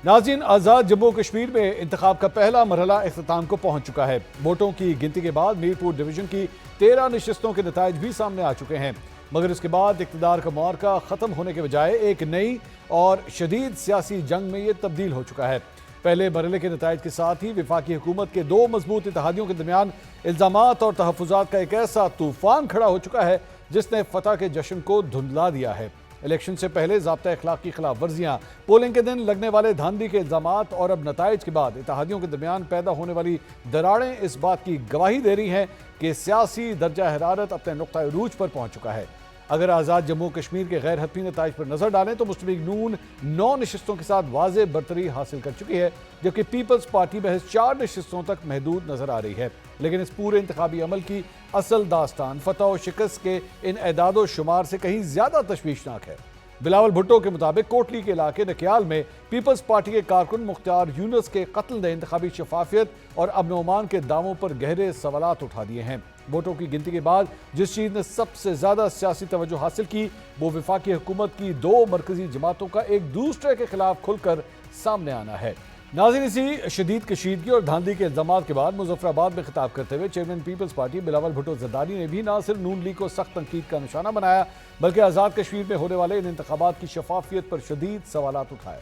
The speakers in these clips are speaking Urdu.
ناظرین، آزاد جموں کشمیر میں انتخاب کا پہلا مرحلہ اختتام کو پہنچ چکا ہے۔ ووٹوں کی گنتی کے بعد میرپور ڈویژن کی 13 نشستوں کے نتائج بھی سامنے آ چکے ہیں، مگر اس کے بعد اقتدار کا معرکہ ختم ہونے کے بجائے ایک نئی اور شدید سیاسی جنگ میں یہ تبدیل ہو چکا ہے۔ پہلے مرحلے کے نتائج کے ساتھ ہی وفاقی حکومت کے دو مضبوط اتحادیوں کے درمیان الزامات اور تحفظات کا ایک ایسا طوفان کھڑا ہو چکا ہے جس نے فتح کے جشن کو دھندلا دیا ہے۔ الیکشن سے پہلے ضابطہ اخلاق کی خلاف ورزیاں، پولنگ کے دن لگنے والے دھاندلی کے الزامات اور اب نتائج کے بعد اتحادیوں کے درمیان پیدا ہونے والی دراڑیں اس بات کی گواہی دے رہی ہیں کہ سیاسی درجہ حرارت اپنے نقطہ عروج پر پہنچ چکا ہے۔ اگر آزاد جموں کشمیر کے غیر حتمی نتائج پر نظر ڈالیں تو مسلم لیگ نون 9 نشستوں کے ساتھ واضح برتری حاصل کر چکی ہے، جبکہ پیپلز پارٹی محض 4 نشستوں تک محدود نظر آ رہی ہے۔ لیکن اس پورے انتخابی عمل کی اصل داستان فتح و شکست کے ان اعداد و شمار سے کہیں زیادہ تشویشناک ہے۔ بلاول بھٹو کے مطابق کوٹلی کے علاقے نکیال میں پیپلز پارٹی کے کارکن مختار یونس کے قتل نے انتخابی شفافیت اور امن و امان کے دعووں پر گہرے سوالات اٹھا دیے ہیں۔ ووٹوں کی گنتی کے بعد جس چیز نے سب سے زیادہ سیاسی توجہ حاصل کی وہ وفاقی حکومت کی 2 مرکزی جماعتوں کا ایک دوسرے کے خلاف کھل کر سامنے آنا ہے۔ ناظرین، اسی شدید کشیدگی اور دھاندلی کے الزامات کے بعد مظفر آباد میں خطاب کرتے ہوئے chairman Peoples Party Bilawal Bhutto Zardari نے بھی نہ صرف نون لیگ کو سخت تنقید کا نشانہ بنایا بلکہ آزاد کشمیر میں ہونے والے ان انتخابات کی شفافیت پر شدید سوالات اٹھائے۔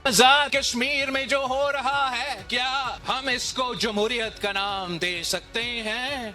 آزاد کشمیر میں جو ہو رہا ہے کیا ہم اس کو جمہوریت کا نام دے سکتے ہیں؟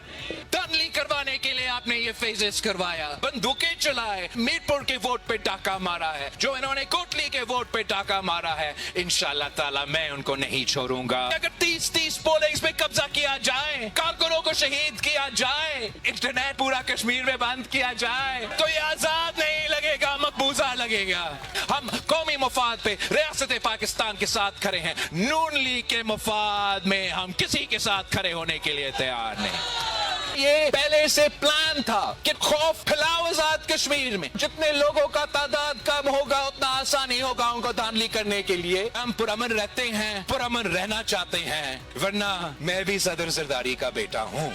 دھاندلی کروانے کے لیے آپ نے یہ فیزز کروایا، بندوقیں چلائے، میرپور کے ووٹ پہ ڈاکہ مارا ہے، جو انہوں نے کوٹلی کے ووٹ پہ ڈاکہ مارا ہے انشاءاللہ تعالی میں ان کو نہیں چھوڑوں گا۔ اگر 30 پولنگز پہ قبضہ کیا جائے، کارکنوں کو شہید کیا جائے، انٹرنیٹ پورا کشمیر میں بند کیا جائے تو یہ آزاد نہیں لگے گا، مقبوضہ لگے گا۔ ہم قومی مفاد پہ ریاست پاکستان کے ساتھ کھڑے ہیں، نون لیگ کے مفاد میں ہم کسی کے ساتھ کھڑے ہونے کے لیے تیار نہیں۔ یہ پہلے سے پلان تھا کہ خوف پھیلاؤ آزاد کشمیر میں، جتنے لوگوں کا تعداد کم ہوگا اتنا آسانی ہوگا ان کو دھاندلی کرنے کے لیے۔ ہم پرامن رہتے ہیں، پرامن رہنا چاہتے ہیں، ورنہ میں بھی صدر زرداری کا بیٹا ہوں۔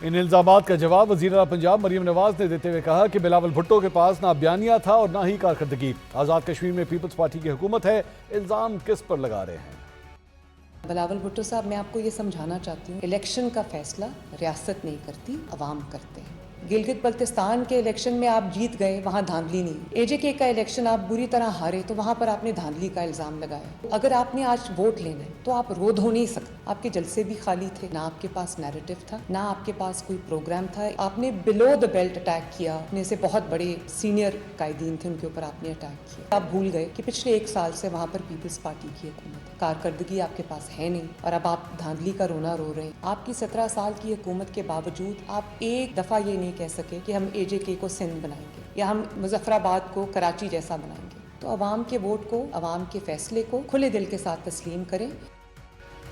ان الزامات کا جواب وزیر اعلیٰ پنجاب مریم نواز نے دیتے ہوئے کہا کہ بلاول بھٹو کے پاس نہ بیانیہ تھا اور نہ ہی کارکردگی۔ آزاد کشمیر میں پیپلز پارٹی کی حکومت ہے، الزام کس پر لگا رہے ہیں؟ بلاول بھٹو صاحب، میں آپ کو یہ سمجھانا چاہتی ہوں، الیکشن کا فیصلہ ریاست نہیں کرتی، عوام کرتے ہیں۔ گلگت بلتستان کے الیکشن میں آپ جیت گئے، وہاں دھاندلی نہیں۔ اے جے کے کا الیکشن آپ بری طرح ہارے تو وہاں پر آپ نے دھاندلی کا الزام لگایا۔ اگر آپ نے آج ووٹ لینا ہے تو آپ رود ہو نہیں سکتے۔ آپ کے جلسے بھی خالی تھے، نہ آپ کے پاس نیریٹو تھا، نہ آپ کے پاس کوئی پروگرام تھا۔ آپ نے بلو دا بیلٹ اٹیک کیا، اپنے سے بہت بڑے سینئر قائدین تھے ان کے اوپر آپ نے اٹیک کیا۔ آپ بھول گئے کہ پچھلے 1 سال سے وہاں پر پیپلز پارٹی کی حکومت ہے، کارکردگی آپ کے پاس ہے نہیں اور اب آپ دھاندلی کا رونا رو رہے ہیں۔ آپ کی 17 سال کی حکومت کے باوجود آپ ایک دفعہ یہ نہیں کہہ سکے کہ ہم اے جے کے کو سندھ بنائیں گے یا ہم مظفر آباد کو کراچی جیسا بنائیں گے۔ تو عوام کے ووٹ کو، عوام کے فیصلے کو کھلے دل کے ساتھ تسلیم کریں۔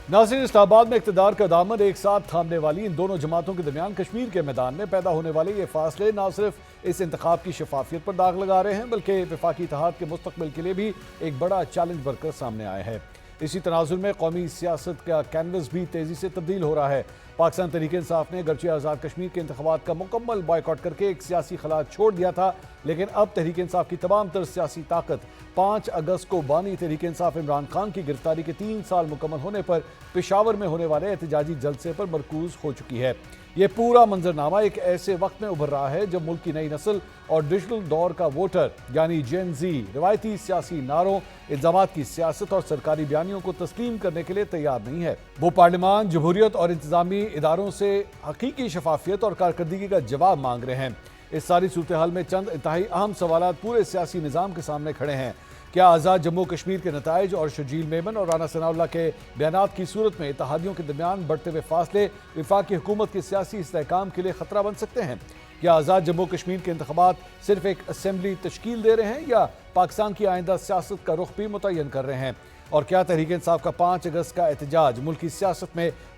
ناظرین، اسلام آباد میں اقتدار کا دامن ایک ساتھ تھامنے والی ان دونوں جماعتوں کے درمیان کشمیر کے میدان میں پیدا ہونے والے یہ فاصلے نہ صرف اس انتخاب کی شفافیت پر داغ لگا رہے ہیں بلکہ وفاقی اتحاد کے مستقبل کے لیے بھی ایک بڑا چیلنج بن کر سامنے آئے ہیں۔ اسی تناظر میں قومی سیاست کا کینوس بھی تیزی سے تبدیل ہو رہا ہے۔ پاکستان تحریک انصاف نے گرچہ آزاد کشمیر کے انتخابات کا مکمل بائیکاٹ کر کے ایک سیاسی خلا چھوڑ دیا تھا، لیکن اب تحریک انصاف کی تمام تر سیاسی طاقت 5 اگست کو بانی تحریک انصاف عمران خان کی گرفتاری کے 3 سال مکمل ہونے پر پشاور میں ہونے والے احتجاجی جلسے پر مرکوز ہو چکی ہے۔ یہ پورا منظرنامہ ایک ایسے وقت میں ابھر رہا ہے جب ملک کی نئی نسل اور ڈیجیٹل دور کا ووٹر یعنی جین زی روایتی سیاسی نعروں، الزامات کی سیاست اور سرکاری بیانیوں کو تسلیم کرنے کے لیے تیار نہیں ہے۔ وہ پارلیمان، جمہوریت اور انتظامی اداروں سے حقیقی شفافیت اور کارکردگی کا جواب مانگ رہے ہیں۔ اس ساری صورتحال میں چند انتہائی اہم سوالات پورے سیاسی نظام کے سامنے کھڑے ہیں۔ کیا آزاد جموں کشمیر کے نتائج اور شرجیل میمن اور رانا ثناء اللہ کے بیانات کی صورت میں اتحادیوں کے درمیان بڑھتے ہوئے فاصلے وفاقی حکومت کے سیاسی استحکام کے لیے خطرہ بن سکتے ہیں؟ کیا آزاد جموں کشمیر کے انتخابات صرف ایک اسمبلی تشکیل دے رہے ہیں یا پاکستان کی آئندہ سیاست کا رخ بھی متعین کر رہے ہیں؟ اور کیا تحریک انصاف کا 5 اگست کا احتجاج ملکی سیاست میں